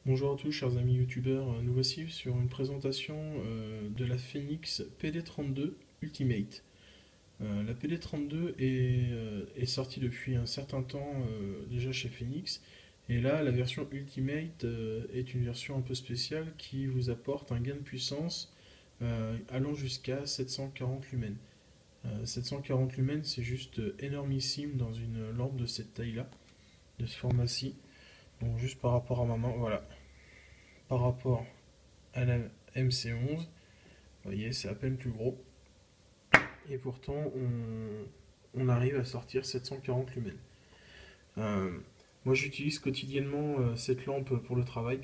Bonjour à tous chers amis youtubeurs, nous voici sur une présentation de la Phoenix PD32 Ultimate. La PD32 est sortie depuis un certain temps déjà chez Phoenix, et là la version Ultimate est une version un peu spéciale qui vous apporte un gain de puissance allant jusqu'à 740 lumens. 740 lumens, c'est juste énormissime dans une lampe de cette taille-là, de ce format-ci. Donc juste par rapport à ma main, voilà, par rapport à la MC11, vous voyez, c'est à peine plus gros. Et pourtant, on arrive à sortir 740 lumens. Euh, Moi, j'utilise quotidiennement cette lampe pour le travail.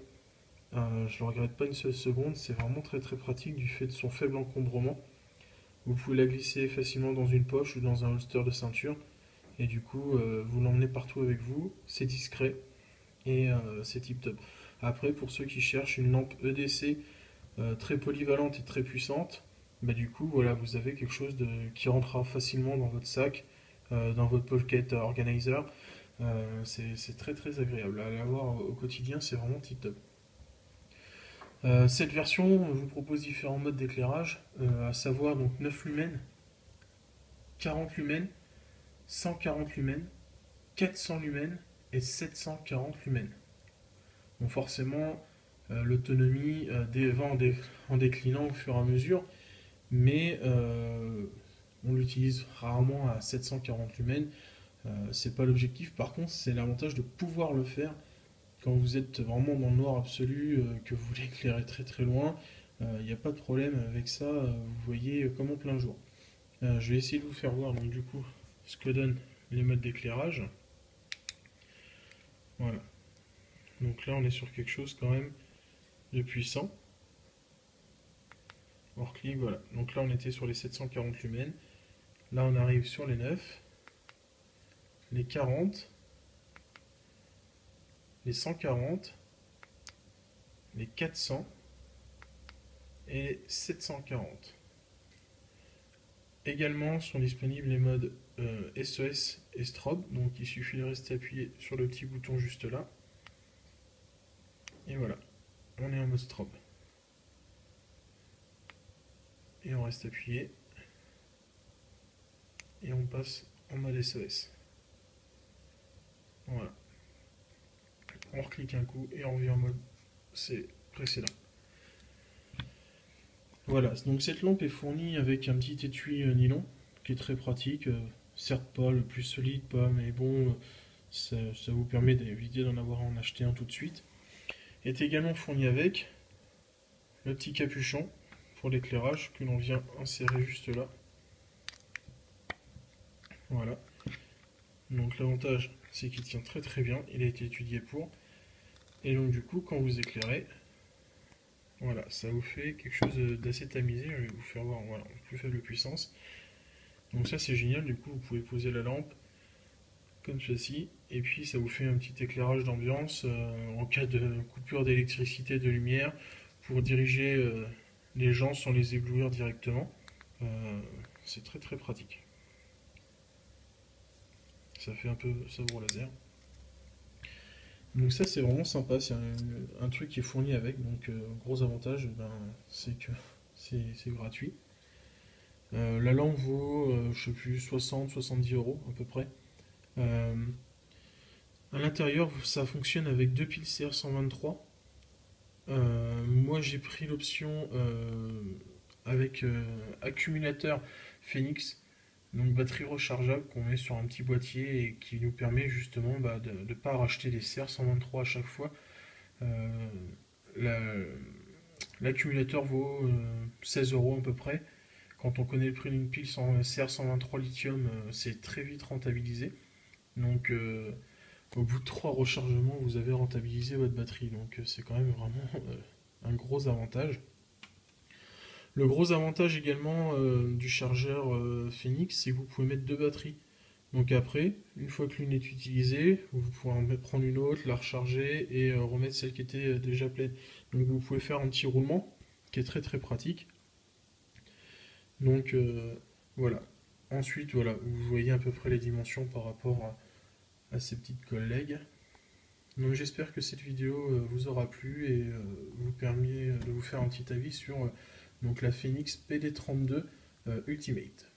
Je ne le regrette pas une seule seconde. C'est vraiment très très pratique du fait de son faible encombrement. Vous pouvez la glisser facilement dans une poche ou dans un holster de ceinture. Et du coup, vous l'emmenez partout avec vous. C'est discret et c'est tip top. Après, pour ceux qui cherchent une lampe EDC très polyvalente et très puissante, bah du coup voilà, vous avez quelque chose qui rentrera facilement dans votre sac, dans votre pocket organizer. C'est très très agréable. À l'avoir au quotidien, c'est vraiment tip top. Cette version vous propose différents modes d'éclairage, à savoir donc 9 lumens, 40 lumens, 140 lumens, 400 lumens et 740 lumens. Donc forcément, l'autonomie va en déclinant au fur et à mesure, mais on l'utilise rarement à 740 lumens. C'est pas l'objectif. Par contre, c'est l'avantage de pouvoir le faire quand vous êtes vraiment dans le noir absolu, que vous voulez éclairer très très loin. Il n'y a pas de problème avec ça. Vous voyez comme en plein jour. Je vais essayer de vous faire voir donc du coup ce que donnent les modes d'éclairage. Voilà. Donc là, on est sur quelque chose quand même de puissant. Hors clic, voilà. Donc là, on était sur les 740 lumens. Là, on arrive sur les 9, les 40, les 140, les 400 et les 740. Également sont disponibles les modes SOS et strobe, donc il suffit de rester appuyé sur le petit bouton juste là. Et voilà, on est en mode strobe. Et on reste appuyé. Et on passe en mode SOS. Voilà. On reclique un coup et on revient en mode précédent. Voilà, donc cette lampe est fournie avec un petit étui nylon qui est très pratique. Certes pas le plus solide, pas, mais bon, ça vous permet d'éviter d'en avoir à en acheter un tout de suite. Est également fourni avec le petit capuchon pour l'éclairage que l'on vient insérer juste là. Voilà. Donc l'avantage, c'est qu'il tient très très bien, il a été étudié pour. Et donc du coup, quand vous éclairez, voilà, ça vous fait quelque chose d'assez tamisé. Je vais vous faire voir, voilà, plus faible puissance. Donc ça c'est génial, du coup vous pouvez poser la lampe comme ceci, et puis ça vous fait un petit éclairage d'ambiance en cas de coupure d'électricité, de lumière, pour diriger les gens sans les éblouir directement. C'est très très pratique. Ça fait un peu sabre laser. Donc ça c'est vraiment sympa, c'est un truc qui est fourni avec, donc gros avantage, c'est que c'est gratuit. La lampe vaut, je sais plus, 60-70 euros à peu près. Euh, à l'intérieur, ça fonctionne avec deux piles CR123. Moi j'ai pris l'option avec accumulateur Phoenix, donc batterie rechargeable qu'on met sur un petit boîtier et qui nous permet justement de ne pas racheter des CR123 à chaque fois. Euh, L'accumulateur vaut 16 euros à peu près. Quand on connaît le prix d'une pile CR123 lithium, c'est très vite rentabilisé. Donc au bout de 3 rechargements, vous avez rentabilisé votre batterie. Donc c'est quand même vraiment un gros avantage. Le gros avantage également du chargeur Phoenix, c'est que vous pouvez mettre deux batteries. Donc après, une fois que l'une est utilisée, vous pouvez en prendre une autre, la recharger et remettre celle qui était déjà pleine. Donc vous pouvez faire un petit roulement qui est très très pratique. Donc voilà. Ensuite, voilà, vous voyez à peu près les dimensions par rapport à ces petites collègues. Donc j'espère que cette vidéo vous aura plu et vous permet de vous faire un petit avis sur donc la Phoenix PD32 Ultimate.